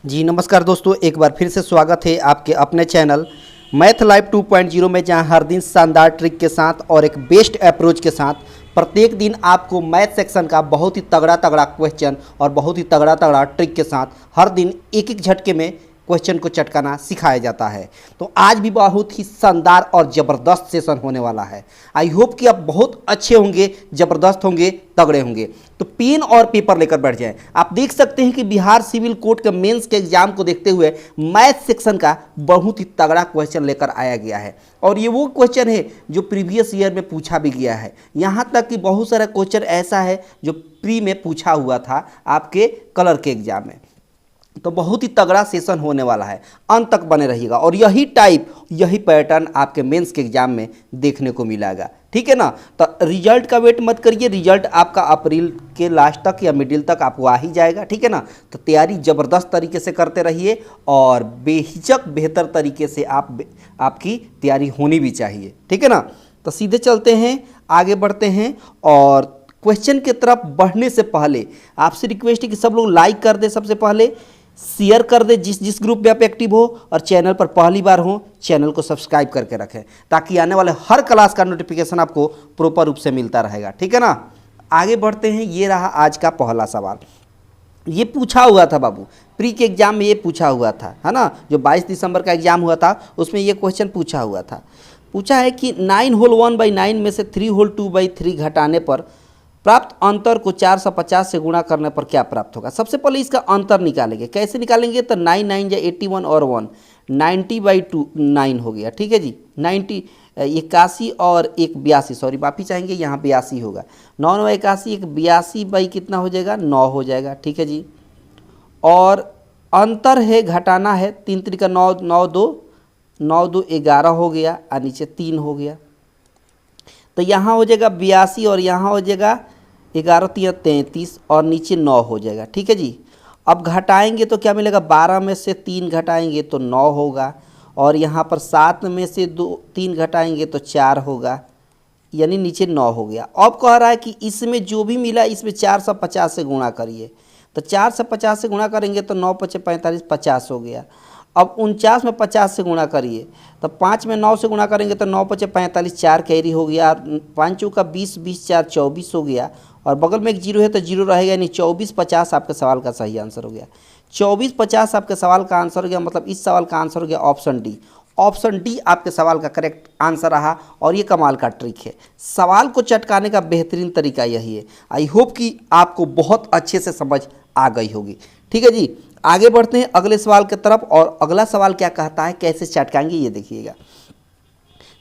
जी नमस्कार दोस्तों, एक बार फिर से स्वागत है आपके अपने चैनल मैथ लाइव 2.0 में, जहां हर दिन शानदार ट्रिक के साथ और एक बेस्ट अप्रोच के साथ प्रत्येक दिन आपको मैथ सेक्शन का बहुत ही तगड़ा तगड़ा क्वेश्चन और बहुत ही तगड़ा तगड़ा ट्रिक के साथ हर दिन एक एक झटके में क्वेश्चन को चटकाना सिखाया जाता है। तो आज भी बहुत ही शानदार और ज़बरदस्त सेशन होने वाला है। आई होप कि आप बहुत अच्छे होंगे, ज़बरदस्त होंगे, तगड़े होंगे। तो पेन और पेपर लेकर बैठ जाएं। आप देख सकते हैं कि बिहार सिविल कोर्ट के मेंस के एग्जाम को देखते हुए मैथ सेक्शन का बहुत ही तगड़ा क्वेश्चन लेकर आया गया है। और ये वो क्वेश्चन है जो प्रीवियस ईयर में पूछा भी गया है। यहाँ तक कि बहुत सारा क्वेश्चन ऐसा है जो प्री में पूछा हुआ था आपके कलर के एग्जाम में। तो बहुत ही तगड़ा सेशन होने वाला है, अंत तक बने रहिएगा। और यही टाइप, यही पैटर्न आपके मेंस के एग्जाम में देखने को मिलेगा, ठीक है ना। तो रिजल्ट का वेट मत करिए, रिजल्ट आपका अप्रैल के लास्ट तक या मिडिल तक आपको आ ही जाएगा, ठीक है ना। तो तैयारी ज़बरदस्त तरीके से करते रहिए और बेहिचक बेहतर तरीके से आपकी तैयारी होनी भी चाहिए, ठीक है ना। तो सीधे चलते हैं, आगे बढ़ते हैं। और क्वेश्चन की तरफ बढ़ने से पहले आपसे रिक्वेस्ट है कि सब लोग लाइक कर दे, सबसे पहले शेयर कर दे जिस ग्रुप में आप एक्टिव हो, और चैनल पर पहली बार हो चैनल को सब्सक्राइब करके रखें ताकि आने वाले हर क्लास का नोटिफिकेशन आपको प्रॉपर रूप से मिलता रहेगा, ठीक है ना। आगे बढ़ते हैं। ये रहा आज का पहला सवाल। ये पूछा हुआ था बाबू, प्री के एग्जाम में ये पूछा हुआ था, है ना। जो 22 दिसंबर का एग्जाम हुआ था उसमें ये क्वेश्चन पूछा हुआ था। पूछा है कि 9 होल 1/9 में से 3 होल 2/3 घटाने पर प्राप्त अंतर को 450 से गुणा करने पर क्या प्राप्त होगा। सबसे पहले इसका अंतर निकालेंगे। कैसे निकालेंगे? तो 9 9 या 81 और 1 90/2 9 हो गया, ठीक है जी। 90 81 और 1 82, सॉरी माफ़ी चाहेंगे, यहाँ 82 होगा। 9 9 81, 1 82 बाई कितना हो जाएगा? 9 हो जाएगा, ठीक है जी। और अंतर है, घटाना है, 3 3 का 9 9 2 9 2 11 हो गया और नीचे 3 हो गया। तो यहाँ हो जाएगा 82 और यहाँ हो जाएगा 11 3 33 और नीचे 9 हो जाएगा, ठीक है जी। अब घटाएंगे तो क्या मिलेगा? 12 में से 3 घटाएंगे तो 9 होगा, और यहाँ पर 7 में से 3 घटाएंगे तो 4 होगा, यानी नीचे 9 हो गया। अब कह रहा है कि इसमें जो भी मिला इसमें 450 से गुणा करिए। तो 450 से गुणा करेंगे तो 9 5 45 50 हो गया। अब 49 में 50 से गुणा करिए, तो 5 में 9 से गुणा करेंगे तो 9 5 45 4 कैरी हो गया, और 5 चौका 20 20 4 24 हो गया, और बगल में एक जीरो है तो जीरो रहेगा, यानी 24 50 आपके सवाल का सही आंसर हो गया। 24 50 आपके सवाल का आंसर हो गया, मतलब इस सवाल का आंसर हो गया ऑप्शन डी। ऑप्शन डी आपके सवाल का करेक्ट आंसर रहा। और ये कमाल का ट्रिक है, सवाल को चटकाने का बेहतरीन तरीका यही है। आई होप कि आपको बहुत अच्छे से समझ आ गई होगी, ठीक है जी। आगे बढ़ते हैं अगले सवाल की तरफ। और अगला सवाल क्या कहता है, कैसे चटकाएंगे ये देखिएगा।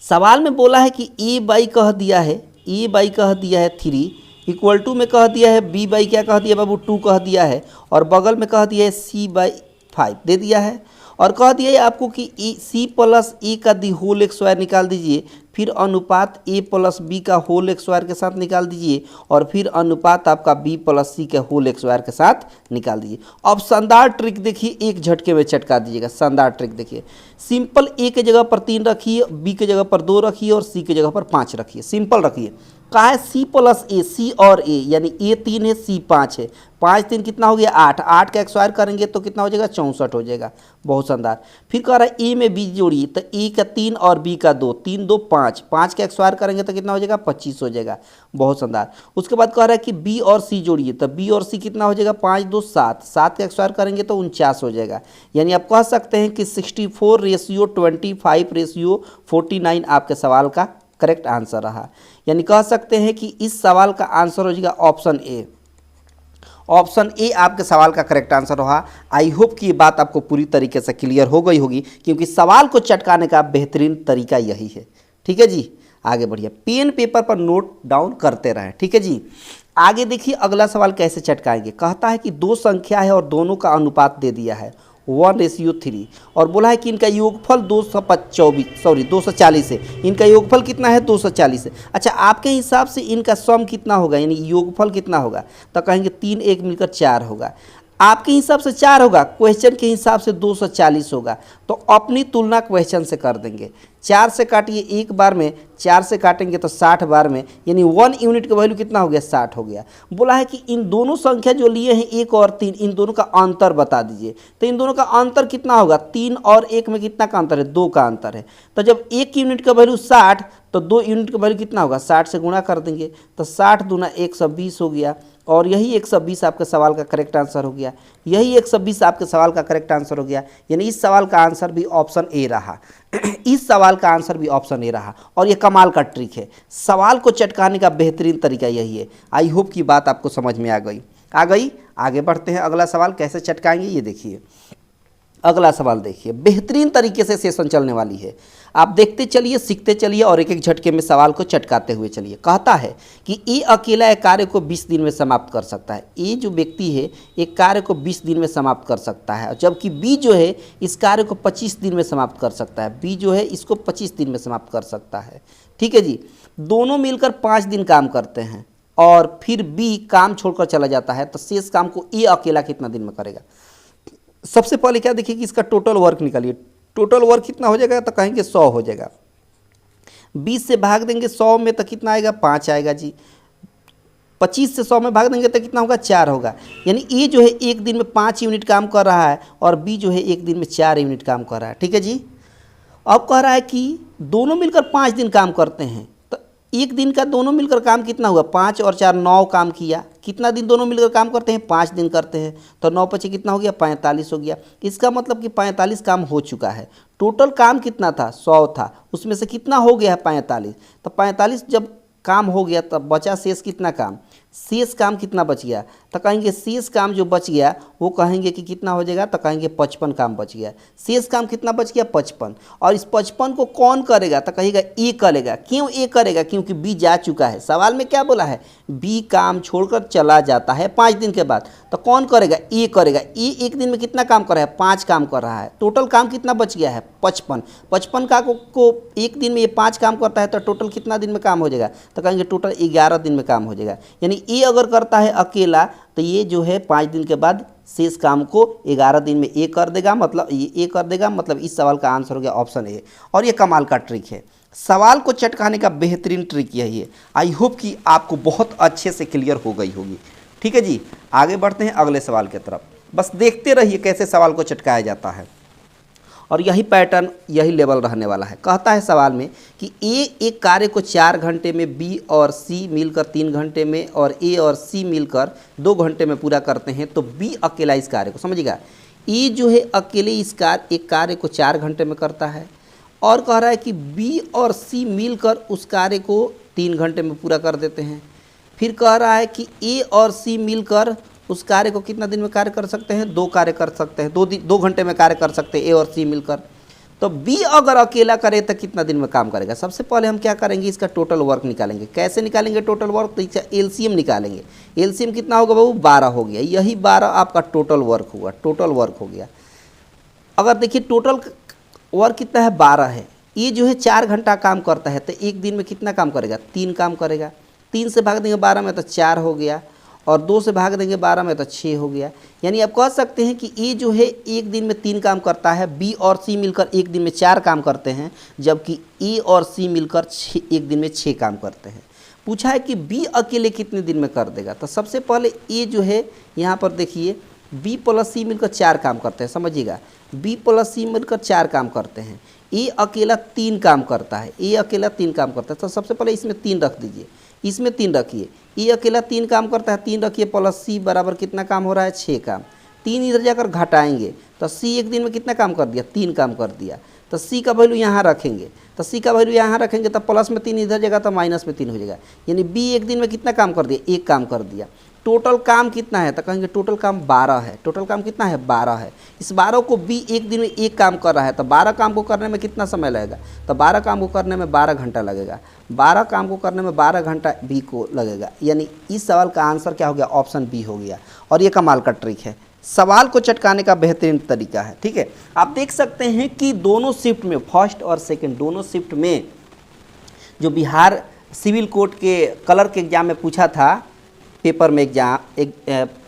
सवाल में बोला है कि ए बाई कह दिया है, ए बाई कह दिया है 3 इक्वल टू में कह दिया है बी बाई क्या कह दिया बाबू 2 कह दिया है, और बगल में कह दिया है सी बाई 5 दे दिया है, और कह दिया है आपको कि सी प्लस ए का दी होल स्क्वायर निकाल दीजिए, फिर अनुपात ए प्लस बी का होल स्क्वायर के साथ निकाल दीजिए, और फिर अनुपात आपका बी प्लस सी के होल स्क्वायर के साथ निकाल दीजिए। अब शानदार ट्रिक देखिए, एक झटके में चटका दीजिएगा। शानदार ट्रिक देखिए, सिंपल ए के जगह पर 3 रखिए, बी के जगह पर 2 रखिए, और सी के जगह पर 5 रखिए। सिंपल रखिए। कहा है सी प्लस ए, सी और ए, यानी ए 3 है सी 5 है, 5 3 कितना हो गया 8, 8 का स्क्वायर करेंगे तो कितना हो जाएगा 64 हो जाएगा। बहुत शानदार। फिर कह रहा है ए में बी जोड़िए, तो ए का 3 और बी का 2, 3 2 5, 5 का स्क्वायर करेंगे तो कितना हो जाएगा 25 हो जाएगा। बहुत शानदार। उसके बाद कह रहा है कि बी और सी जोड़िए, तो बी और सी कितना हो जाएगा 5 2 7, 7 का स्क्वायर करेंगे तो 49 हो जाएगा। यानी आप कह सकते हैं कि 64:25:49 आपके सवाल का करेक्ट आंसर रहा। यानी कह सकते हैं कि इस सवाल का आंसर हो जाएगा ऑप्शन ए। ऑप्शन ए आपके सवाल का करेक्ट आंसर रहा। आई होप कि ये बात आपको पूरी तरीके से क्लियर हो गई होगी, क्योंकि सवाल को चटकाने का बेहतरीन तरीका यही है, ठीक है जी। आगे बढ़िए, पेन पेपर पर नोट डाउन करते रहें, ठीक है जी। आगे देखिए अगला सवाल कैसे चटकाएंगे। कहता है कि 2 संख्या है और दोनों का अनुपात दे दिया है 1:3, और बोला है कि इनका योगफल 240 है। इनका योगफल कितना है 240 है। अच्छा, आपके हिसाब से इनका सम कितना होगा, यानी योगफल कितना होगा? तो कहेंगे 3 1 मिलकर 4 होगा। आपके हिसाब से 4 होगा, क्वेश्चन के हिसाब से 240 होगा। तो अपनी तुलना क्वेश्चन से कर देंगे। 4 से काटिए एक बार में, 4 से काटेंगे तो 60 बार में, यानी 1 यूनिट का वैल्यू कितना हो गया, 60 हो गया। बोला है कि इन दोनों संख्या जो लिए हैं 1 और 3, इन दोनों का अंतर बता दीजिए। तो इन दोनों का अंतर कितना होगा, 3 और 1 में कितना का अंतर है, 2 का अंतर है। तो जब 1 यूनिट का वैल्यू 60 तो 2 यूनिट का वैल्यू कितना होगा, 60 से गुणा कर देंगे तो 60 दूना 120 हो गया। और यही 120 आपके सवाल का करेक्ट आंसर हो गया। यही 120 आपके सवाल का करेक्ट आंसर हो गया। यानी इस सवाल का आंसर भी ऑप्शन ए रहा। इस सवाल का आंसर भी ऑप्शन ए रहा। और ये कमाल का ट्रिक है, सवाल को चटकाने का बेहतरीन तरीका यही है। आई होप की बात आपको समझ में आ गई। आगे बढ़ते हैं, अगला सवाल कैसे चटकाएंगे ये देखिए। अगला सवाल देखिए, बेहतरीन तरीके से सेशन चलने वाली है। आप देखते चलिए, सीखते चलिए और एक एक झटके में सवाल को चटकाते हुए चलिए। कहता है कि ए अकेला एक कार्य को 20 दिन में समाप्त कर सकता है। ए जो व्यक्ति है एक कार्य को 20 दिन में समाप्त कर सकता है, जबकि बी जो है इस कार्य को 25 दिन में समाप्त कर सकता है। बी जो है इसको 25 दिन में समाप्त कर सकता है। ठीक है जी। दोनों मिलकर 5 दिन काम करते हैं और फिर बी काम छोड़कर चला जाता है, तो शेष काम को ए अकेला कितना दिन में करेगा। सबसे पहले क्या देखिए कि इसका टोटल वर्क निकालिए। टोटल वर्क कितना हो जाएगा, तो कहेंगे 100 हो जाएगा। 20 से भाग देंगे 100 में तो कितना आएगा, 5 आएगा जी। 25 से 100 में भाग देंगे तो कितना होगा, 4 होगा। यानी ए जो है एक दिन में 5 यूनिट काम कर रहा है और बी जो है एक दिन में 4 यूनिट काम कर रहा है। ठीक है जी। अब कह रहा है कि दोनों मिलकर 5 दिन काम करते हैं, तो एक दिन का दोनों मिलकर काम कितना हुआ, 5 और 4 9 काम किया। कितना दिन दोनों मिलकर काम करते हैं, 5 दिन करते हैं, तो 9 पचे कितना हो गया, 45 हो गया। इसका मतलब कि 45 काम हो चुका है। टोटल काम कितना था, 100 था, उसमें से कितना हो गया है, 45। तो 45 जब काम हो गया तब बचा शेष कितना काम, शेष काम कितना बच गया, तो कहेंगे शेष काम जो बच गया वो कहेंगे कि कितना हो जाएगा, तो कहेंगे 55 काम बच गया। शेष काम कितना बच गया, 55। और इस 55 को कौन करेगा, तो कहेगा ए करेगा। क्यों ए करेगा, क्योंकि बी जा चुका है। सवाल में क्या बोला है, बी काम छोड़कर चला जाता है 5 दिन के बाद, तो कौन करेगा, ए करेगा। ए एक दिन में कितना काम कर रहा है, 5 काम कर रहा है। टोटल काम कितना बच गया है, 55। 55 का को एक दिन में ये 5 काम करता है, तो टोटल कितना दिन में काम हो जाएगा, तो कहेंगे टोटल 11 दिन में काम हो जाएगा। यानी ए अगर करता है अकेला तो ये जो है 5 दिन के बाद शेष काम को 11 दिन में ए कर देगा, मतलब ये ए कर देगा। मतलब इस सवाल का आंसर हो गया ऑप्शन ए। और ये कमाल का ट्रिक है, सवाल को चटकाने का बेहतरीन ट्रिक यही है। आई होप कि आपको बहुत अच्छे से क्लियर हो गई होगी। ठीक है जी। आगे बढ़ते हैं अगले सवाल की तरफ। बस देखते रहिए कैसे सवाल को चटकाया जाता है और यही पैटर्न, यही लेवल रहने वाला है। कहता है सवाल में कि ए एक कार्य को 4 घंटे में, बी और सी मिलकर 3 घंटे में और ए और सी मिलकर 2 घंटे में पूरा करते हैं, तो बी अकेला इस कार्य को, समझिएगा, ए जो है अकेले इस एक कार्य को 4 घंटे में करता है और कह रहा है कि बी और सी मिलकर उस कार्य को 3 घंटे में पूरा कर देते हैं। फिर कह रहा है कि ए और सी मिलकर उस कार्य को कितना दिन में कार्य कर सकते हैं, 2 कार्य कर सकते हैं, 2 घंटे में कार्य कर सकते हैं ए और सी मिलकर। तो बी अगर अकेला करे तो कितना दिन में काम करेगा। सबसे पहले हम क्या करेंगे, इसका टोटल वर्क निकालेंगे। कैसे निकालेंगे टोटल वर्क, तो इसका एलसीएम निकालेंगे। एलसीएम कितना होगा बाबू, 12 हो गया। यही 12 आपका टोटल वर्क हुआ, टोटल वर्क हो गया। अगर देखिए टोटल वर्क कितना है, 12 है। ये जो है 4 घंटा काम करता है, तो एक दिन में कितना काम करेगा, 3 काम करेगा। 3 से भाग देंगे 12 में तो 4 हो गया, और 2 से भाग देंगे 12 में तो 6 हो गया। यानी आप कह सकते हैं कि ए जो है एक दिन में 3 काम करता है, बी और सी मिलकर एक दिन में 4 काम करते हैं, जबकि ए और सी मिलकर एक दिन में 6 काम करते हैं। पूछा है कि बी अकेले कितने दिन में कर देगा। तो सबसे पहले ए जो है यहाँ पर देखिए, बी प्लस सी मिलकर 4 काम करते हैं, समझिएगा, बी प्लस सी मिलकर 4 काम करते हैं। ए अकेला 3 काम करता है, ए अकेला 3 काम करता है। तो सबसे पहले इसमें 3 रख दीजिए, इसमें 3 रखिए। ए अकेला 3 काम करता है, 3 रखिए, प्लस सी बराबर कितना काम हो रहा है, 6 काम। 3 इधर जाकर घटाएंगे तो सी एक दिन में कितना काम कर दिया, 3 काम कर दिया। तो सी का वैल्यू यहाँ रखेंगे, तो सी का वैल्यू यहाँ रखेंगे तो प्लस में 3 इधर जाएगा तो माइनस में 3 हो जाएगा। यानी बी एक दिन में कितना काम कर दिया, 1 काम कर दिया। टोटल काम कितना है, तो कहेंगे टोटल काम 12 है। टोटल काम कितना है, 12 है। इस 12 को बी एक दिन में 1 काम कर रहा है, तो 12 काम को करने में कितना समय लगेगा, तो 12 काम को करने में 12 घंटा लगेगा। 12 काम को करने में 12 घंटा बी को लगेगा। यानी इस सवाल का आंसर क्या हो गया, ऑप्शन बी हो गया। और ये कमाल का ट्रिक है, सवाल को चटकाने का बेहतरीन तरीका है। ठीक है, आप देख सकते हैं कि दोनों शिफ्ट में, फर्स्ट और सेकंड दोनों शिफ्ट में, जो बिहार सिविल कोर्ट के कलर के एग्जाम में पूछा था, पेपर में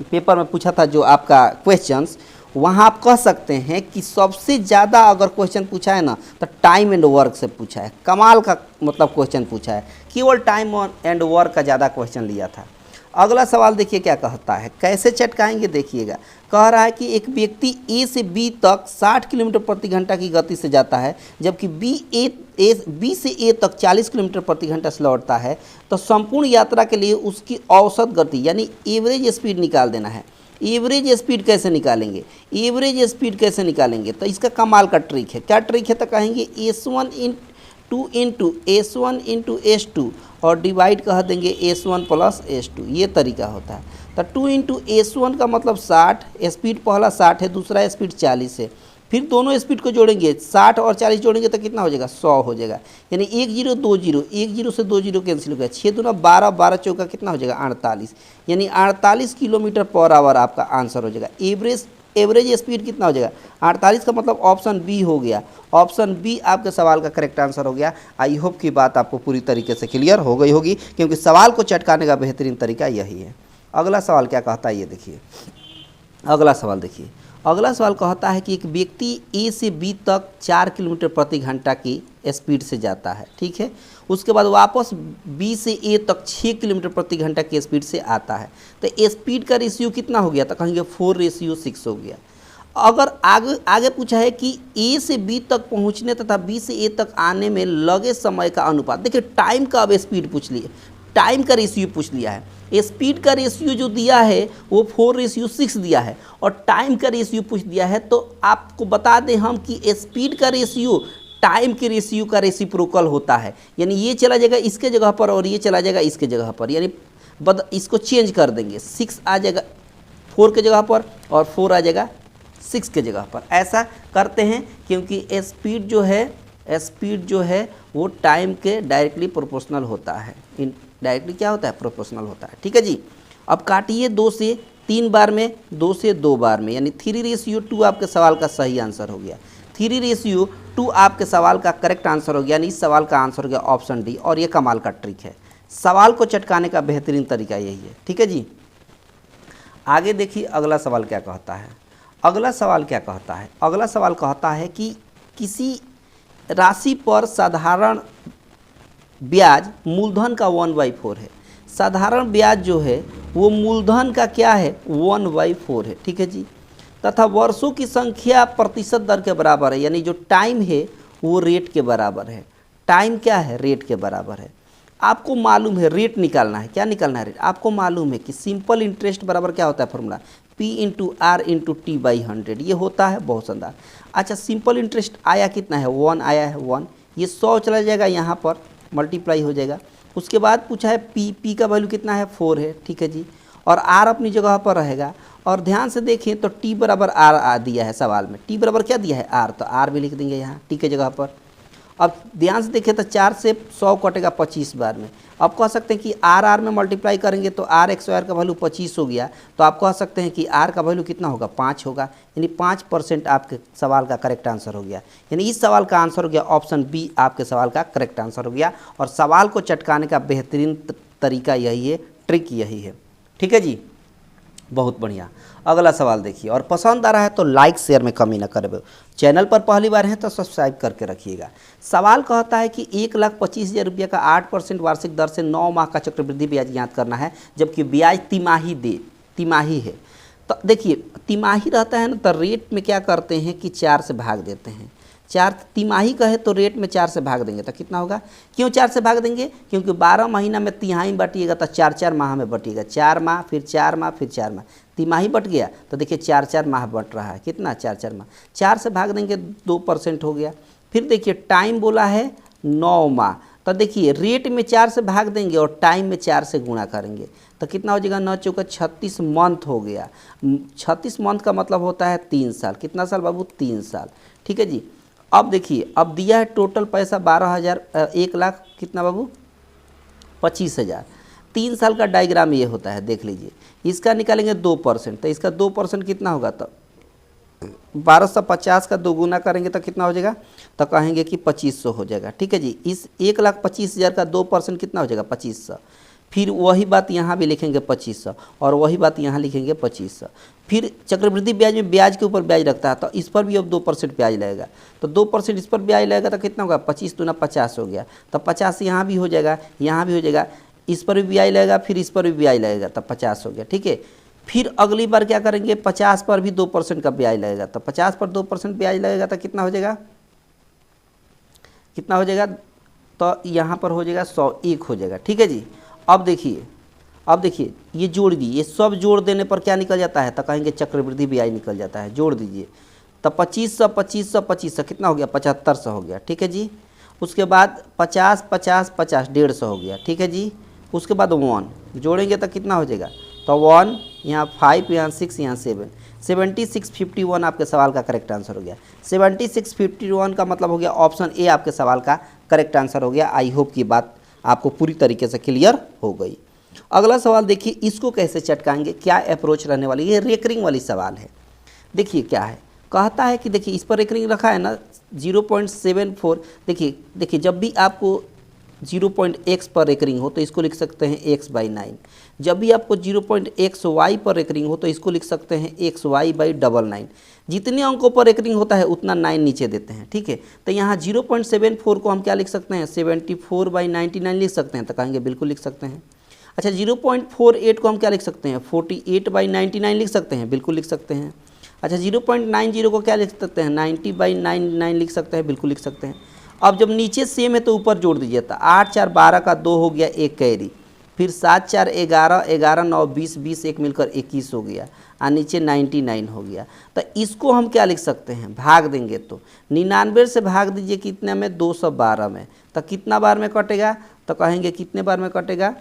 पेपर में पूछा था जो आपका क्वेश्चंस, वहाँ आप कह सकते हैं कि सबसे ज़्यादा अगर क्वेश्चन पूछा है ना तो टाइम एंड वर्क से पूछा है। कमाल का मतलब क्वेश्चन पूछा है, केवल टाइम एंड वर्क का ज़्यादा क्वेश्चन लिया था। अगला सवाल देखिए क्या कहता है, कैसे चटकाएंगे देखिएगा। कह रहा है कि एक व्यक्ति ए से बी तक 60 किलोमीटर प्रति घंटा की गति से जाता है, जबकि बी से ए तक 40 किलोमीटर प्रति घंटा से लौटता है, तो संपूर्ण यात्रा के लिए उसकी औसत गति यानी एवरेज स्पीड निकाल देना है। एवरेज स्पीड कैसे निकालेंगे, एवरेज स्पीड कैसे निकालेंगे, तो इसका कमाल का ट्रिक है। क्या ट्रिक है, तो कहेंगे S1 इंटू S2 और डिवाइड कह देंगे S1 प्लस S2, ये तरीका होता है। तो 2 इंटू S1 का मतलब 60, स्पीड पहला 60 है, दूसरा स्पीड 40 है। फिर दोनों स्पीड को जोड़ेंगे, 60 और 40 जोड़ेंगे तो कितना हो जाएगा, 100 हो जाएगा। यानी 1 0 2 0, 1 0 से 2 0 कैंसिल हो गया, 6 दूना 12, 12 चौका कितना हो जाएगा 48, यानी 48 किलोमीटर पर आवर आपका आंसर हो जाएगा। एवरेज स्पीड कितना हो जाएगा 48 का मतलब ऑप्शन बी हो गया। ऑप्शन बी आपके सवाल का करेक्ट आंसर हो गया। आई होप की बात आपको पूरी तरीके से क्लियर हो गई होगी, क्योंकि सवाल को चटकाने का बेहतरीन तरीका यही है। अगला सवाल क्या कहता है ये देखिए। अगला सवाल देखिए, अगला सवाल कहता है कि एक व्यक्ति ए से बी तक 4 किलोमीटर प्रति घंटा की स्पीड से जाता है, ठीक है। उसके बाद वापस बी से ए तक 6 किलोमीटर प्रति घंटा की स्पीड से आता है, तो स्पीड का रेशियो कितना हो गया, तो कहेंगे 4:6 हो गया। अगर आगे पूछा है कि ए से बी तक पहुंचने तथा बी से ए तक आने में लगे समय का अनुपात। देखिए टाइम का अब स्पीड पूछ लिए, टाइम का रेशियो पूछ लिया है। स्पीड का रेशियो जो दिया है वो 4:6 दिया है, और टाइम का रेशियो पूछ दिया है। तो आपको बता दें हम कि स्पीड का रेशियो टाइम के रेशियो का रेसिप्रोकल होता है, यानी ये चला जाएगा इसके जगह पर और ये चला जाएगा इसके जगह पर, यानी इसको चेंज कर देंगे, 6 आ जाएगा 4 के जगह पर और 4 आ जाएगा 6 के जगह पर। ऐसा करते हैं क्योंकि स्पीड जो है वो टाइम के डायरेक्टली प्रोपोर्शनल होता है। डायरेक्टली क्या होता है, प्रोपोर्शनल होता है, ठीक है जी। अब काटिए 2 से 3 बार में, 2 से 2 बार में, यानी 3:2 आपके सवाल का सही आंसर हो गया। 3:2 आपके सवाल का करेक्ट आंसर हो गया, यानी इस सवाल का आंसर हो गया ऑप्शन डी। और ये कमाल का ट्रिक है, सवाल को चटकाने का बेहतरीन तरीका यही है, ठीक है जी। आगे देखिए अगला सवाल क्या कहता है। अगला सवाल क्या कहता है, अगला सवाल कहता है कि किसी राशि पर साधारण ब्याज मूलधन का 1/4 है। साधारण ब्याज जो है वो मूलधन का क्या है, 1/4 है, ठीक है जी। तथा वर्षों की संख्या प्रतिशत दर के बराबर है, यानी जो टाइम है वो रेट के बराबर है। टाइम क्या है, रेट के बराबर है। आपको मालूम है रेट निकालना है, क्या निकालना है, रेट। आपको मालूम है कि सिंपल इंटरेस्ट बराबर क्या होता है formula, P into R into T/100, ये होता है। बहुत शानदार। अच्छा सिंपल इंटरेस्ट आया कितना है, 1 आया है, 1। ये 100 चला जाएगा यहाँ पर, मल्टीप्लाई हो जाएगा। उसके बाद पूछा है पी का वैल्यू कितना है, 4 है, ठीक है जी। और आर अपनी जगह पर रहेगा। और ध्यान से देखें तो टी बराबर आर दिया है सवाल में, टी बराबर क्या दिया है, आर, तो आर भी लिख देंगे यहाँ टी के जगह पर। अब ध्यान से देखें तो 4 से 100 कटेगा 25 बार में। अब कह सकते हैं कि आर में मल्टीप्लाई करेंगे तो आर XOR का वैल्यू 25 हो गया, तो आप कह सकते हैं कि आर का वैल्यू कितना होगा, 5 होगा, यानी 5% आपके सवाल का करेक्ट आंसर हो गया। यानी इस सवाल का आंसर हो गया ऑप्शन बी, आपके सवाल का करेक्ट आंसर हो गया। और सवाल को चटकाने का बेहतरीन तरीका यही है, ट्रिक यही है, ठीक है जी। बहुत बढ़िया। अगला सवाल देखिए, और पसंद आ रहा है तो लाइक शेयर में कमी न करें। चैनल पर पहली बार हैं तो सब्सक्राइब करके रखिएगा। सवाल कहता है कि 1,25,000 रुपये का 8% वार्षिक दर से 9 माह का चक्रवृद्धि ब्याज ज्ञात करना है, जबकि ब्याज तिमाही है। तो देखिए तिमाही रहता है ना, तो रेट में क्या करते हैं कि 4 से भाग देते हैं। 4 तिमाही का है तो रेट में 4 से भाग देंगे तो कितना होगा, क्यों 4 से भाग देंगे, क्योंकि 12 महीना में तिहाई बांटिएगा तो 4-4 माह में बटिएगा, 4 माह फिर 4 माह फिर 4 माह, तिमाही बट गया तो देखिए 4-4 माह बट रहा है, कितना 4-4 माह, 4 से भाग देंगे 2% हो गया। फिर देखिए टाइम बोला है 9 माह, तो देखिए रेट में 4 से भाग देंगे और टाइम में 4 से गुणा करेंगे तो कितना हो जाएगा, 9 चौका 36 मंथ हो गया। 36 मंथ का मतलब होता है 3 साल। कितना साल बाबू, 3 साल, ठीक है जी। अब देखिए अब दिया है टोटल पैसा 12,000, 1 लाख कितना बाबू, 25,000। 3 साल का डायग्राम ये होता है, देख लीजिए। इसका निकालेंगे 2%, तो इसका 2% कितना होगा, तो 1250 का 2 गुना करेंगे तो कितना हो जाएगा, तो कहेंगे कि 2500 हो जाएगा, ठीक है जी। इस 1,25,000 का 2% कितना हो जाएगा, 2500। फिर वही बात यहाँ भी लिखेंगे 2500 और वही बात यहाँ लिखेंगे 2500। फिर चक्रवृद्धि ब्याज में ब्याज के ऊपर ब्याज लगता है तो इस पर भी अब 2% ब्याज लगेगा, तो 2% इस पर ब्याज लगेगा तो कितना होगा 25 दूना 50 हो गया, तो 50 यहाँ भी हो जाएगा, यहाँ भी हो जाएगा, इस पर भी ब्याज लगेगा, फिर इस पर भी ब्याज लगेगा, तो 50 हो गया। ठीक है, फिर अगली बार क्या करेंगे 50 पर भी 2% का ब्याज लगेगा, तो 50 पर 2% ब्याज लगेगा तो कितना हो जाएगा, कितना हो जाएगा, तो यहाँ पर हो जाएगा 101 हो जाएगा। ठीक है जी, अब देखिए ये जोड़ दी, ये सब जोड़ देने पर क्या निकल जाता है, तो कहेंगे चक्रवृद्धि ब्याज निकल जाता है। जोड़ दीजिए तो 2500 2500 2500 कितना हो गया 7500 हो गया। ठीक है जी, उसके बाद 50 50 50 150 हो गया। ठीक है जी, उसके बाद 1 जोड़ेंगे तो कितना हो जाएगा, तो 1 यहाँ 5 यहाँ 6 यहाँ 7 7651 आपके सवाल का करेक्ट आंसर हो गया। 7651 का मतलब हो गया ऑप्शन ए आपके सवाल का करेक्ट आंसर हो गया। आई होप की बात आपको पूरी तरीके से क्लियर हो गई। अगला सवाल देखिए, इसको कैसे चटकाएंगे, क्या अप्रोच रहने वाली है, रेकरिंग वाली सवाल है। देखिए क्या है, कहता है कि देखिए इस पर रेकरिंग रखा है ना 0.74। देखिए जब भी आपको 0.x पर रेकरिंग हो तो इसको लिख सकते हैं x/9। जब भी आपको 0.xy पर रेकरिंग हो तो इसको लिख सकते हैं xy/99। जितने अंकों पर रेकरिंग होता है उतना 9 नीचे देते हैं। ठीक है, तो यहाँ 0.74 को हम क्या लिख सकते हैं 74/99 लिख सकते हैं, तो कहेंगे बिल्कुल लिख सकते हैं। अच्छा 0.48 को हम क्या लिख सकते हैं 48/99 लिख सकते हैं, बिल्कुल लिख सकते हैं। अच्छा 0.90 को क्या लिख सकते हैं 90/99 लिख सकते हैं, बिल्कुल लिख सकते हैं। अब जब नीचे सेम है तो ऊपर जोड़ दीजिए, तो 8 4 12 का 2 हो गया, 1 कैरी, फिर 7 4 11 11 9 20 20 एक मिलकर 21 हो गया, और नीचे 99 हो गया। तो इसको हम क्या लिख सकते हैं, भाग देंगे तो 99 से भाग दीजिए कितने में 212 में, तो कितना बार में कटेगा, तो कहेंगे कितने बार में कटेगा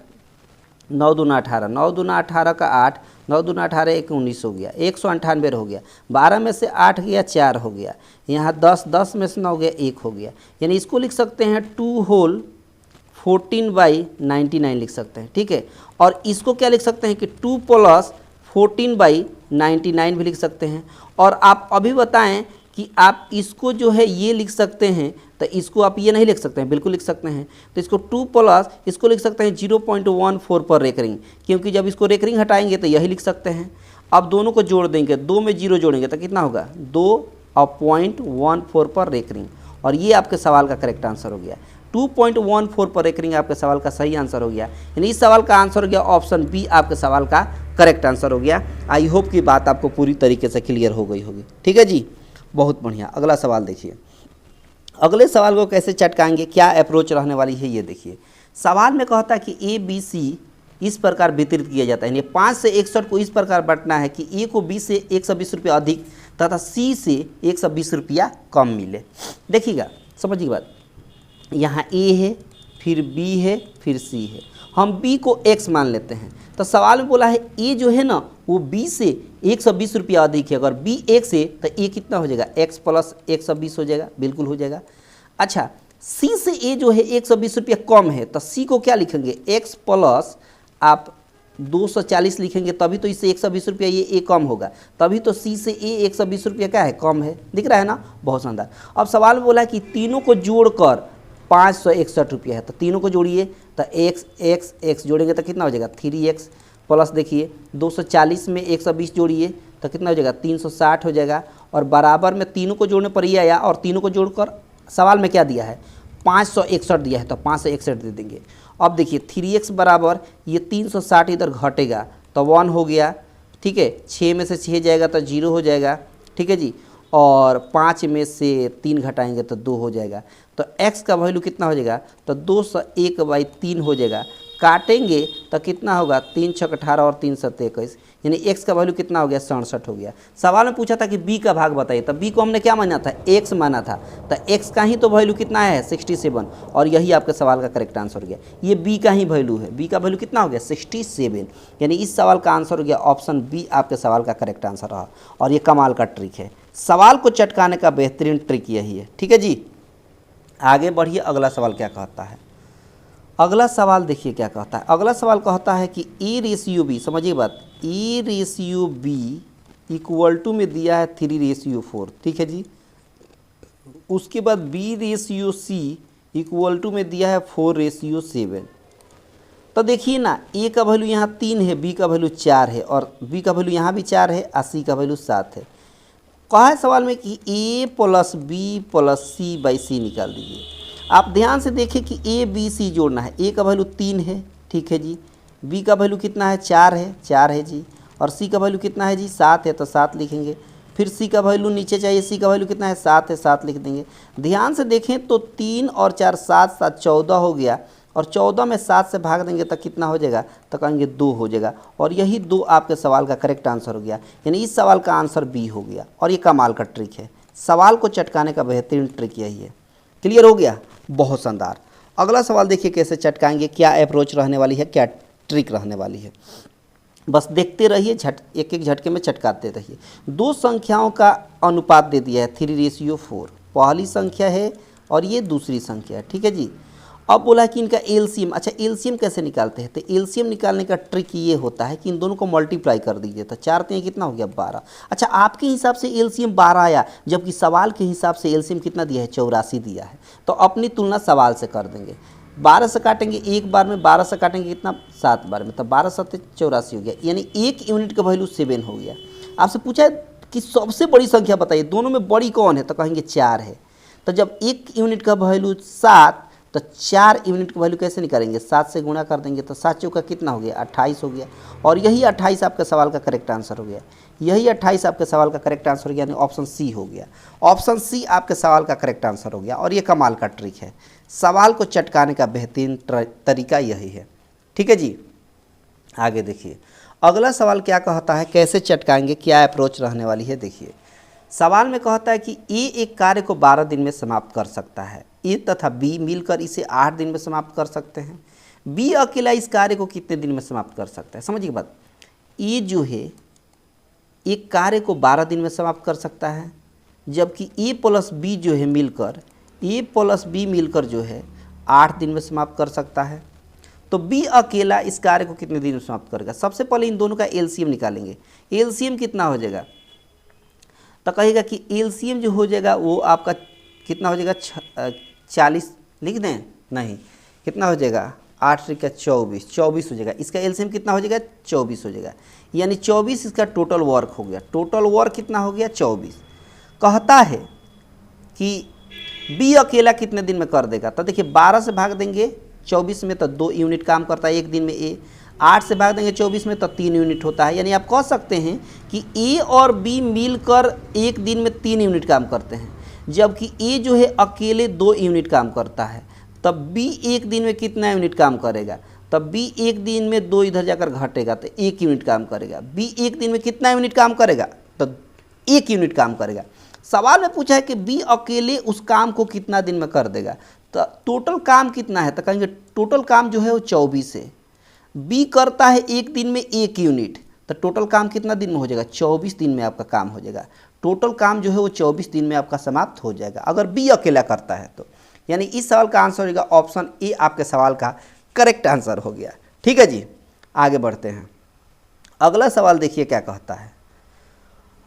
9 दूना 18, 9 दूना 18 का 8, 9 दूना 18 1 19 हो गया, 198 हो गया। 12 में से 8 गया 4 हो गया, यहाँ 10 10 में से 9 गया 1 हो गया, यानी इसको लिख सकते हैं 2 होल 14/99 लिख सकते हैं। ठीक है, और इसको क्या लिख सकते हैं कि 2 प्लस 14/99 भी लिख सकते हैं। और आप अभी बताएं कि आप इसको जो है ये लिख सकते हैं, तो इसको आप ये नहीं लिख सकते हैं, बिल्कुल लिख सकते हैं। तो इसको 2 प्लस इसको लिख सकते हैं 0.14 पर रेकरिंग, क्योंकि जब इसको रेकरिंग हटाएंगे तो यही लिख सकते हैं। अब दोनों को जोड़ देंगे, 2 में 0 जोड़ेंगे तो कितना होगा 2.14 पर रेकरिंग, और ये आपके सवाल का करेक्ट आंसर हो गया। 2.14 पर रेकरिंग आपके सवाल का सही आंसर हो गया, यानी इस सवाल का आंसर हो गया ऑप्शन बी आपके सवाल का करेक्ट आंसर हो गया। आई होप की बात आपको पूरी तरीके से क्लियर हो गई होगी। ठीक है जी, बहुत बढ़िया। अगला सवाल देखिए, अगले सवाल को कैसे चटकाएंगे, क्या अप्रोच रहने वाली है ये देखिए। सवाल में कहता है कि ए बी सी इस प्रकार वितरित किया जाता है, यानी 5 से 61 को इस प्रकार बांटना है कि ए को बी से 120 रुपया अधिक तथा सी से 120 रुपया कम मिले। देखिएगा, समझिए बात, यहाँ ए है, फिर बी है, फिर सी है, हम बी को x मान लेते हैं। तो सवाल में बोला है ए जो है ना वो बी से 120 रुपया अधिक है, अगर बी x है तो ए कितना हो जाएगा x प्लस 120 हो जाएगा, बिल्कुल हो जाएगा। अच्छा सी से ए जो है 120 रुपया कम है, तो सी को क्या लिखेंगे x प्लस आप 240 लिखेंगे, तभी तो इससे 120 रुपया ये ए कम होगा, तभी तो सी से ए 120 रुपया क्या है कम है, दिख रहा है ना, बहुत शानदार। अब सवाल में बोला है कि तीनों को जोड़कर 561 रुपया है, तो तीनों को जोड़िए, तो x जोड़ेंगे तो कितना हो जाएगा 3x प्लस देखिए 240 में 120 जोड़िए तो कितना हो जाएगा 360 हो जाएगा, और बराबर में तीनों को जोड़ने पर ये आया, और तीनों को जोड़कर सवाल में क्या दिया है 561 दिया है, तो 561 दे देंगे। अब देखिए 3x बराबर ये 360 इधर घटेगा तो 1 हो गया। ठीक है, 6 में से 6 जाएगा तो 0 हो जाएगा। ठीक है जी, और 5 में से 3 घटाएंगे तो 2 हो जाएगा, तो x का वैल्यू कितना हो जाएगा, तो 201/3 हो जाएगा। काटेंगे तो कितना होगा 3 6 18 और 3 7 21, यानी x का वैल्यू कितना हो गया 67 हो गया। सवाल में पूछा था कि b का भाग बताइए, तो b को हमने क्या माना था x माना था, तो x का ही तो वैल्यू कितना है 67, और यही आपके सवाल का करेक्ट आंसर हो गया। ये b का ही वैल्यू है, b का वैल्यू कितना हो गया 67, यानी इस सवाल का आंसर हो गया ऑप्शन बी आपके सवाल का करेक्ट आंसर रहा। और ये कमाल का ट्रिक है, सवाल को चटकाने का बेहतरीन ट्रिक यही है। ठीक है जी, आगे बढ़िए। अगला सवाल क्या कहता है, अगला सवाल देखिए क्या कहता है। अगला सवाल कहता है कि ए रेशियो बी, समझिए बात, A ratio B equal to में दिया है 3:4। ठीक है जी, उसके बाद B ratio C equal to में दिया है 4:7। तो देखिए ना, ए का वैल्यू यहाँ 3 है, बी का वैल्यू 4 है, और बी का वैल्यू यहाँ भी 4 है, और सी का वैल्यू 7 है। कहा है सवाल में कि A plus B plus C by C निकाल दीजिए। आप ध्यान से देखें कि ए बी सी जोड़ना है। ए का वैल्यू 3 है, ठीक है जी। बी का वैल्यू कितना है, 4 है जी। और सी का वैल्यू कितना है जी, 7 है, तो 7 लिखेंगे। फिर सी का वैल्यू नीचे चाहिए, सी का वैल्यू कितना है, 7 है, 7 लिख देंगे। ध्यान से देखें तो 3 और 4 7 7 14 हो गया, और 14 में 7 से भाग देंगे तो कितना हो जाएगा, तो कहेंगे 2 हो जाएगा। और यही 2 आपके सवाल का करेक्ट आंसर हो गया, यानी इस सवाल का आंसर बी हो गया। और ये कमाल का ट्रिक है, सवाल को चटकाने का बेहतरीन ट्रिक यही है। क्लियर हो गया, बहुत शानदार। अगला सवाल देखिए कैसे चटकाएंगे, क्या अप्रोच रहने वाली है, क्या ट्रिक रहने वाली है। बस देखते रहिए, एक एक झटके में चटकाते रहिए। दो संख्याओं का अनुपात दे दिया है 3:4। पहली संख्या है और ये दूसरी संख्या है, ठीक है जी। अब बोला है कि इनका एलसीएम। अच्छा, एलसीएम कैसे निकालते हैं, तो एलसीएम निकालने का ट्रिक ये होता है कि इन दोनों को मल्टीप्लाई कर दीजिए, तो 4 3 कितना हो गया, 12। अच्छा, आपके हिसाब से एलसीएम 12 आया, जबकि सवाल के हिसाब से एलसीएम कितना दिया है, 84 दिया है। तो अपनी तुलना सवाल से कर देंगे। 12 से काटेंगे एक बार में, 12 से काटेंगे कितना, 7 बार में, तो 12 7 84 हो गया, यानी 1 यूनिट का वैल्यू 7 हो गया। आपसे पूछा है कि सबसे बड़ी संख्या बताइए, दोनों में बड़ी कौन है, तो कहेंगे 4 है। तो जब 1 यूनिट का वैल्यू 7, तो 4 यूनिट का वैल्यू कैसे निकालेंगे, 7 से गुणा कर देंगे, तो 7 चौका कितना हो गया, 28 हो गया। और यही 28 आपके सवाल का करेक्ट आंसर हो गया। यही 28 आपके सवाल का करेक्ट आंसर हो गया, यानी ऑप्शन सी हो गया। ऑप्शन सी आपके सवाल का करेक्ट आंसर हो गया। और ये कमाल का ट्रिक है, सवाल को चटकाने का बेहतरीन तरीका यही है, ठीक है जी। आगे देखिए, अगला सवाल क्या कहता है, कैसे चटकाएंगे, क्या अप्रोच रहने वाली है। देखिए, सवाल में कहता है कि ए एक कार्य को 12 दिन में समाप्त कर सकता है। ए तथा बी मिलकर इसे 8 दिन में समाप्त कर सकते हैं। बी अकेला इस कार्य को कितने दिन में समाप्त कर सकता है। समझिए बात, ए जो है एक कार्य को 12 दिन में समाप्त कर सकता है, जबकि ए प्लस बी जो है मिलकर, ए प्लस बी मिलकर जो है 8 दिन में समाप्त कर सकता है। तो बी अकेला इस कार्य को कितने दिन में समाप्त करेगा। सबसे पहले इन दोनों का एलसीएम निकालेंगे। एलसीएम कितना हो जाएगा, तो कहेगा कि एलसीएम जो हो जाएगा वो आपका कितना हो जाएगा, 40 लिख दें, नहीं, कितना हो जाएगा, 8 का 24 हो जाएगा। इसका एलसीएम कितना हो जाएगा, 24 हो जाएगा, यानी 24 इसका टोटल वर्क हो गया। टोटल वर्क कितना हो गया, 24। कहता है कि बी अकेला कितने दिन में कर देगा, तो देखिए 12 से भाग देंगे 24 में, तो 2 यूनिट काम करता है एक दिन में ए। 8 से भाग देंगे 24 में, तो 3 यूनिट होता है। यानी आप कह सकते हैं कि ए और बी मिलकर एक दिन में 3 यूनिट काम करते हैं, जबकि ए जो है अकेले 2 यूनिट काम करता है। तब बी एक दिन में कितना यूनिट काम करेगा, तब बी एक दिन में 2 इधर जाकर घटेगा तो 1 यूनिट काम करेगा। बी एक दिन में कितना यूनिट काम करेगा, तो 1 यूनिट काम करेगा। सवाल में पूछा है कि बी अकेले उस काम को कितना दिन में कर देगा, तो टोटल काम कितना है, तो कहेंगे टोटल काम जो है वो 24 है। बी करता है एक दिन में 1 यूनिट, तो टोटल काम कितना दिन में हो जाएगा, 24 दिन में आपका काम हो जाएगा। टोटल काम जो है वो 24 दिन में आपका समाप्त हो जाएगा, अगर बी अकेला करता है तो। यानी इस सवाल का आंसर होगा ऑप्शन ए, आपके सवाल का करेक्ट आंसर हो गया, ठीक है जी। आगे बढ़ते हैं, अगला सवाल देखिए क्या कहता है।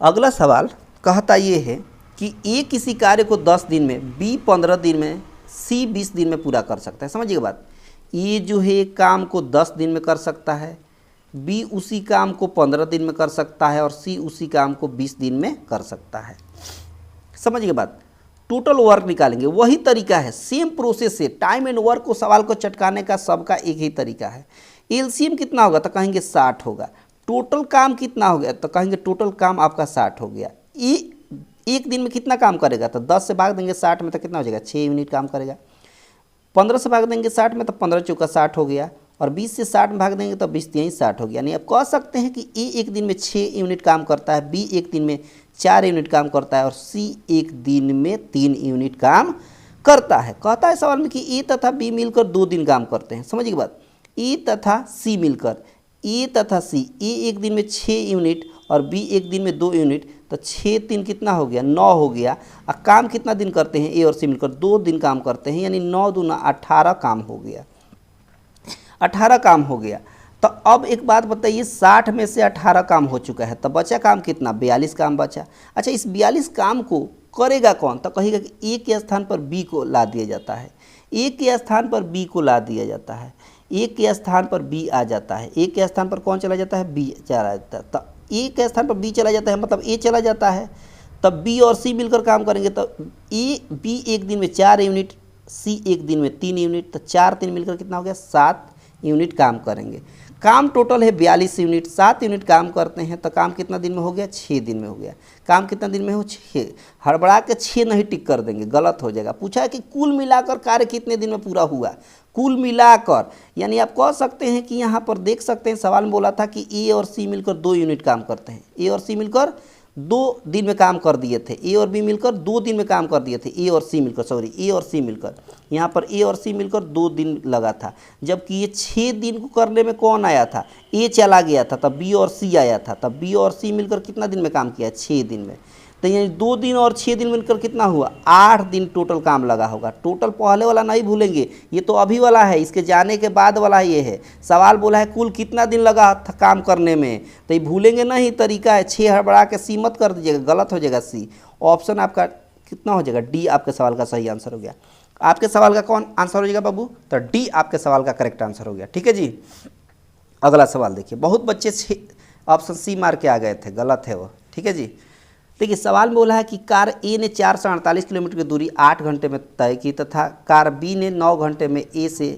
अगला सवाल कहता ये है कि ए किसी कार्य को 10 दिन में, बी 15 दिन में, सी 20 दिन में पूरा कर सकता है। समझिएगा बात, ए जो है काम को 10 दिन में कर सकता है, बी उसी काम को 15 दिन में कर सकता है, और सी उसी काम को 20 दिन में कर सकता है। समझिए बात, टोटल वर्क निकालेंगे, वही तरीका है, सेम प्रोसेस से। टाइम एंड वर्क को सवाल को चटकाने का सबका एक ही तरीका है। एलसीएम कितना होगा, तो कहेंगे 60 होगा। टोटल काम कितना हो गया, तो कहेंगे टोटल काम आपका 60 हो गया। ये एक दिन में कितना काम करेगा, तो 10 से भाग देंगे 60 में, तो कितना हो जाएगा, 6 यूनिट काम करेगा। 15 से भाग देंगे 60 में, तो 15 चौका 60 हो गया। और 20 से 60 में भाग देंगे तो 20 यहीं 60 हो गया। यानी आप कह सकते हैं कि ए एक दिन में 6 यूनिट काम करता है, बी एक दिन में 4 यूनिट काम करता है, और सी एक दिन में 3 यूनिट काम करता है। कहता है सवाल में कि ए तथा बी मिलकर 2 दिन काम करते हैं। समझिए बात, ए तथा सी मिलकर, ए तथा सी, ए एक दिन में 6 यूनिट और बी एक दिन में 2 यूनिट, तो 6 3 कितना हो गया, 9 हो गया। और काम कितना दिन करते हैं, ए और सी मिलकर 2 दिन काम करते हैं, यानी 9 दूना 18 काम हो गया, 18 काम हो गया। तो अब एक बात बताइए, 60 में से 18 काम हो चुका है, तो बचा काम कितना, 42 काम बचा। अच्छा, इस 42 काम को करेगा कौन, तो कहेगा कि ए के स्थान पर बी को ला दिया जाता है, ए के स्थान पर बी को ला दिया जाता है। ए के स्थान पर बी आ जाता है, ए के स्थान पर कौन चला जाता है, बी चला जाता है। तो ए के स्थान पर बी चला जाता है मतलब ए चला जाता है, तब बी और सी मिलकर काम करेंगे। तो ए बी एक दिन में 4 यूनिट, सी एक दिन में 3 यूनिट, तो 4 3 मिलकर कितना हो गया, 7 यूनिट काम करेंगे। काम टोटल है 42 यूनिट, 7 यूनिट काम करते हैं तो काम कितना दिन में हो गया, 6 दिन में हो गया। काम कितना दिन में हो, 6। हड़बड़ा के 6 नहीं टिक कर देंगे, गलत हो जाएगा। पूछा है कि कुल मिलाकर कार्य कितने दिन में पूरा हुआ, कुल मिलाकर, यानी आप कह सकते हैं कि यहाँ पर देख सकते हैं सवाल में बोला था कि ए और सी मिलकर 2 यूनिट काम करते हैं, ए और सी मिलकर 2 दिन में काम कर दिए थे, ए और बी मिलकर 2 दिन में काम कर दिए थे, ए और सी मिलकर, सॉरी ए और सी मिलकर, यहाँ पर ए और सी मिलकर 2 दिन लगा था। जबकि ये 6 दिन को करने में कौन आया था, ए चला गया था, तब बी और सी आया था, तब बी और सी मिलकर कितना दिन में काम किया, 6 दिन में। तो यानी 2 दिन और 6 दिन मिलकर कितना हुआ, 8 दिन टोटल काम लगा होगा। टोटल पहले वाला नहीं भूलेंगे, ये तो अभी वाला है, इसके जाने के बाद वाला ये है। सवाल बोला है कुल कितना दिन लगा था काम करने में, तो ये भूलेंगे नहीं, तरीका है। 6 हड़बड़ा के सी मत कर दीजिएगा, गलत हो जाएगा सी। ऑप्शन आपका कितना हो जाएगा, डी आपके सवाल का सही आंसर हो गया। आपके सवाल का कौन आंसर हो जाएगा बाबू, तो डी आपके सवाल का करेक्ट आंसर हो गया। ठीक है जी, अगला सवाल देखिए। बहुत बच्चे ऑप्शन सी मार के आ गए थे, गलत है वो। ठीक है जी, देखिए सवाल में बोला है कि कार ए ने 448 किलोमीटर की दूरी 8 घंटे में तय की तथा कार बी ने 9 घंटे में ए से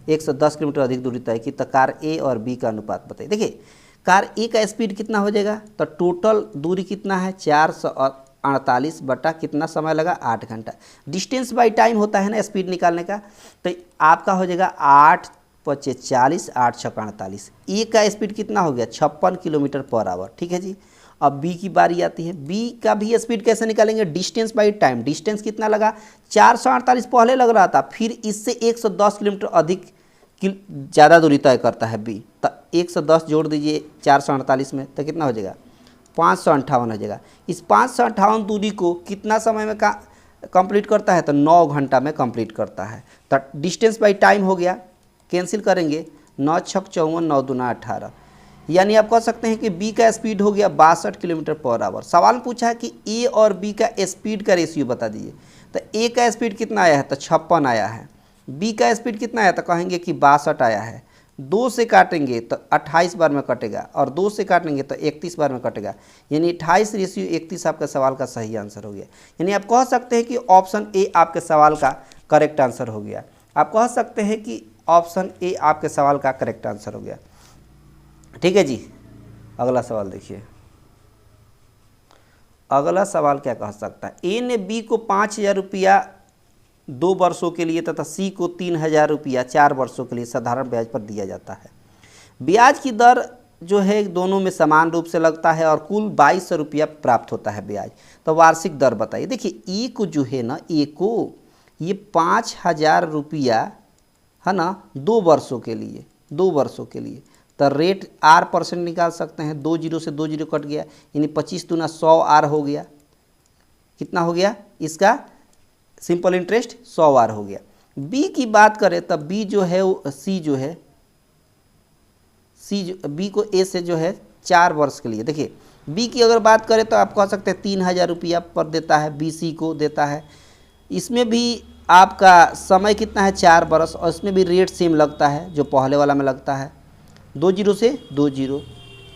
110 किलोमीटर अधिक दूरी तय की, तो कार ए और बी का अनुपात बताइए। देखिए कार ए का स्पीड कितना हो जाएगा, तो टोटल दूरी कितना है, 448 बटा कितना समय लगा, 8 घंटा। डिस्टेंस बाई टाइम होता है ना स्पीड निकालने का, तो आपका हो जाएगा 8 × 40, 8 × 48। ए का स्पीड कितना हो गया, 56 किलोमीटर पर आवर। ठीक है जी, अब बी की बारी आती है। बी का भी स्पीड कैसे निकालेंगे, डिस्टेंस बाई टाइम। डिस्टेंस कितना लगा, 448 पहले लग रहा था, फिर इससे 110 किलोमीटर अधिक ज़्यादा दूरी तय करता है बी, तो 110 जोड़ दीजिए 448 में, तो कितना हो जाएगा, 558 हो जाएगा। इस 558 दूरी को कितना समय में कंप्लीट करता है, तो 9 घंटा में कंप्लीट करता है। तो डिस्टेंस बाई टाइम हो गया, कैंसिल करेंगे, 9 × 6 = 54, 9 × 2 = 18, यानी आप कह सकते हैं कि बी का स्पीड हो गया 62 किलोमीटर पर आवर। सवाल में पूछा है कि ए और बी का स्पीड का रेशियो बता दीजिए, तो ए का स्पीड कितना आया है, तो 56 आया है। बी का स्पीड कितना आया, तो कहेंगे कि 62 आया है। 2 से काटेंगे तो 28 बार में कटेगा, और 2 से काटेंगे तो 31 बार में कटेगा, यानी 28:31 आपका सवाल का सही आंसर हो गया। यानी आप कह सकते हैं कि ऑप्शन ए आपके सवाल का करेक्ट आंसर हो गया। आप कह सकते हैं कि ऑप्शन ए आपके सवाल का करेक्ट आंसर हो गया। ठीक है जी, अगला सवाल देखिए। अगला सवाल क्या कह सकता है, ए ने बी को 5000 रुपया 2 वर्षों के लिए तथा सी को 3000 रुपया 4 वर्षों के लिए साधारण ब्याज पर दिया जाता है। ब्याज की दर जो है दोनों में समान रूप से लगता है और कुल 2200 रुपया प्राप्त होता है ब्याज। तो वार्षिक दर बताइए। देखिए ए को जो है ना, ए को ये 5000 रुपया है ना 2 वर्षों के लिए, 2 वर्षों के लिए, तो रेट R% निकाल सकते हैं। 2 0 से 2 0 कट गया, यानी 25 × 100 R हो गया। कितना हो गया इसका सिंपल इंटरेस्ट, 100 R हो गया। बी की बात करें तब बी जो है सी जो है, बी को ए से जो है 4 वर्ष के लिए। देखिए बी की अगर बात करें तो आप कह सकते हैं 3000 रुपया पर देता है, बी सी को देता है। इसमें भी आपका समय कितना है, 4 वर्ष, और इसमें भी रेट सेम लगता है जो पहले वाला में लगता है। 2 0 से 2 0,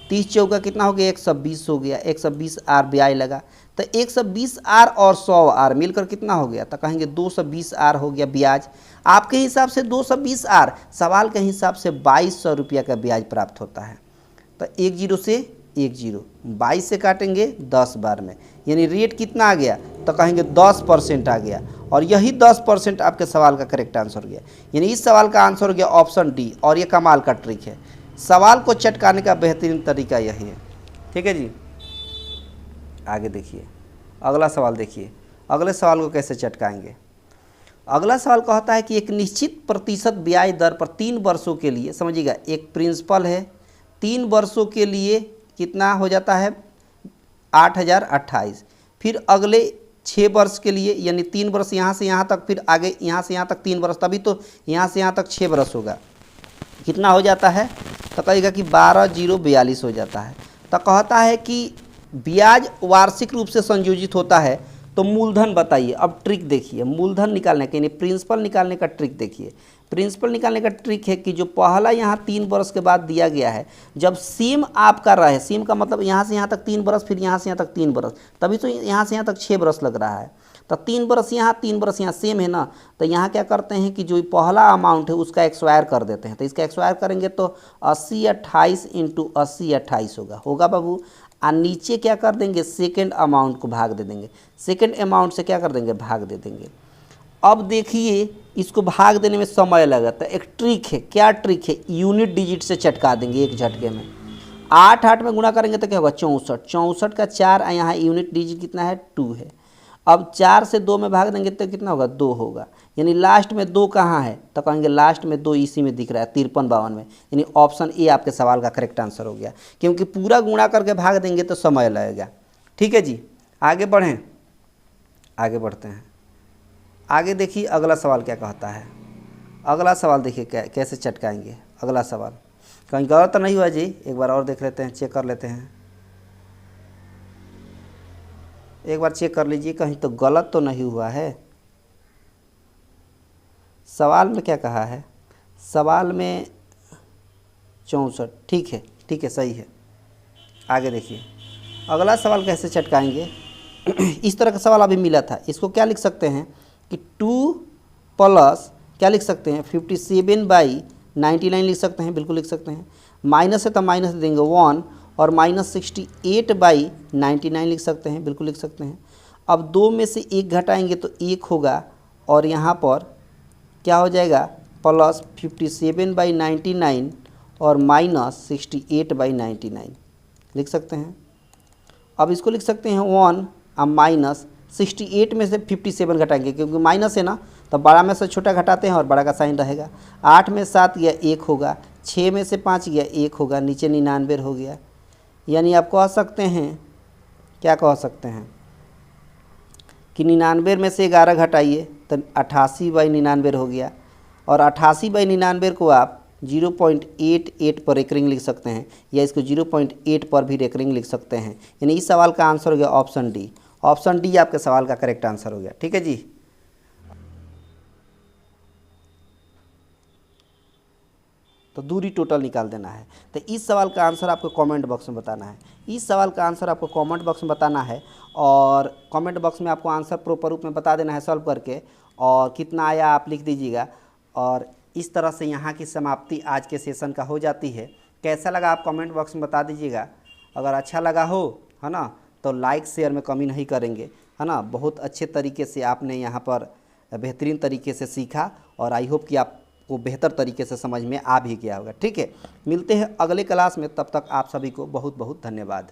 30 चौका कितना हो गया, 120 हो गया। 120 R ब्याज लगा, तो 120 R और 100 R मिलकर कितना हो गया, तो कहेंगे 220 R हो गया ब्याज। आपके हिसाब से 220 R, सवाल के हिसाब से 2200 रुपया का ब्याज प्राप्त होता है। तो 1 0 से 1 0, 22 से काटेंगे 10 बार में, यानी रेट कितना आ गया, तो कहेंगे 10% आ गया, और यही 10% आपके सवाल का करेक्ट आंसर हो गया। यानी इस सवाल का आंसर हो गया ऑप्शन डी। और ये कमाल का ट्रिक है, सवाल को चटकाने का बेहतरीन तरीका यही है। ठीक है जी, आगे देखिए अगला सवाल। देखिए अगले सवाल को कैसे चटकाएंगे। अगला सवाल कहता है कि एक निश्चित प्रतिशत ब्याज दर पर 3 वर्षों के लिए, समझिएगा एक प्रिंसिपल है, 3 वर्षों के लिए कितना हो जाता है 8028, फिर अगले 6 वर्ष के लिए, यानी 3 वर्ष यहाँ से यहाँ तक, फिर आगे यहाँ से यहाँ तक 3 वर्ष, तभी तो यहाँ से यहाँ तक 6 वर्ष होगा। कितना हो जाता है, तो कहेगा कि 12 0 42 हो जाता है। तो कहता है कि ब्याज वार्षिक रूप से संयोजित होता है तो मूलधन बताइए। अब ट्रिक देखिए, मूलधन निकालने के यानी प्रिंसिपल निकालने का ट्रिक देखिए। प्रिंसिपल निकालने का ट्रिक है कि जो पहला यहाँ 3 बरस के बाद दिया गया है, जब सेम आपका रहे, सेम का मतलब यहाँ से यहाँ तक 3 बरस, फिर यहाँ से यहाँ तक 3 बरस, तभी तो यहाँ से यहाँ तक 6 बरस लग रहा है। तो 3 बरस यहाँ 3 बरस यहाँ सेम है ना, तो यहाँ क्या करते हैं कि जो पहला अमाउंट है उसका एक्सवायर कर देते हैं। तो इसका एक्सवायर करेंगे तो 80 28 इंटू 80 28 होगा बाबू। और नीचे क्या कर देंगे, सेकेंड अमाउंट को भाग दे देंगे, सेकेंड अमाउंट से क्या कर देंगे, भाग दे देंगे। अब देखिए इसको भाग देने में समय लगता है। एक ट्रिक है, क्या ट्रिक है, यूनिट डिजिट से चटका देंगे एक झटके में। 8 8 में गुणा करेंगे तो क्या होगा, 64, 64 का 4, यहाँ यूनिट डिजिट कितना है, 2 है। अब 4 से 2 में भाग देंगे तो कितना होगा, 2 होगा। यानी लास्ट में 2 कहाँ है, तो कहेंगे लास्ट में 2 इसी में दिख रहा है, 53 52 में। यानी ऑप्शन ए आपके सवाल का करेक्ट आंसर हो गया, क्योंकि पूरा गुणा करके भाग देंगे तो समय लगेगा। ठीक है जी, आगे बढ़ें, आगे बढ़ते हैं। आगे देखिए अगला सवाल क्या कहता है। अगला सवाल देखिए कैसे चटकाएंगे। अगला सवाल कहीं गलत तो नहीं हुआ जी, एक बार और देख लेते हैं, चेक कर लेते हैं। एक बार चेक कर लीजिए कहीं तो गलत तो नहीं हुआ है। सवाल में क्या कहा है, सवाल में 64, ठीक है, सही है। आगे देखिए अगला सवाल कैसे चटकाएंगे। इस तरह का सवाल अभी मिला था, इसको क्या लिख सकते हैं कि 2 प्लस क्या लिख सकते हैं, 57/99 लिख सकते हैं, बिल्कुल लिख सकते हैं। माइनस है तो माइनस देंगे 1, और माइनस 68/99 लिख सकते हैं, बिल्कुल लिख सकते हैं। अब 2 में से 1 घटाएंगे तो 1 होगा, और यहाँ पर क्या हो जाएगा, प्लस 57/99 और माइनस 68/99 लिख सकते हैं। अब इसको लिख सकते हैं 1, अब माइनस 68 में से 57 घटाएंगे, क्योंकि माइनस है ना, तो बड़ा में से छोटा घटाते हैं और बड़ा का साइन रहेगा। 8 में 7 गया 1 होगा, 6 में से 5 गया 1 होगा, नीचे 99 हो गया। यानी आप कह सकते हैं, क्या कह सकते हैं कि 99 में से 11 घटाइए तो 88/99 हो गया, और 88/99 को आप 0.88 पर रेकरिंग लिख सकते हैं, या इसको 0.8 पर भी रेकरिंग लिख सकते हैं। यानी इस सवाल का आंसर हो गया ऑप्शन डी। ऑप्शन डी आपके सवाल का करेक्ट आंसर हो गया। ठीक है जी, तो दूरी टोटल निकाल देना है। तो इस सवाल का आंसर आपको कमेंट बॉक्स में बताना है। इस सवाल का आंसर आपको कमेंट बॉक्स में बताना है, और कमेंट बॉक्स में आपको आंसर प्रॉपर रूप में बता देना है सॉल्व करके, और कितना आया आप लिख दीजिएगा। और इस तरह से यहाँ की समाप्ति आज के सेशन का हो जाती है। कैसा लगा आप कमेंट बॉक्स में बता दीजिएगा। अगर अच्छा लगा हो, है ना, तो लाइक शेयर में कमी नहीं करेंगे, है ना। बहुत अच्छे तरीके से आपने यहाँ पर बेहतरीन तरीके से सीखा, और आई होप कि आपको बेहतर तरीके से समझ में आ भी गया होगा। ठीक है, मिलते हैं अगले क्लास में, तब तक आप सभी को बहुत बहुत धन्यवाद।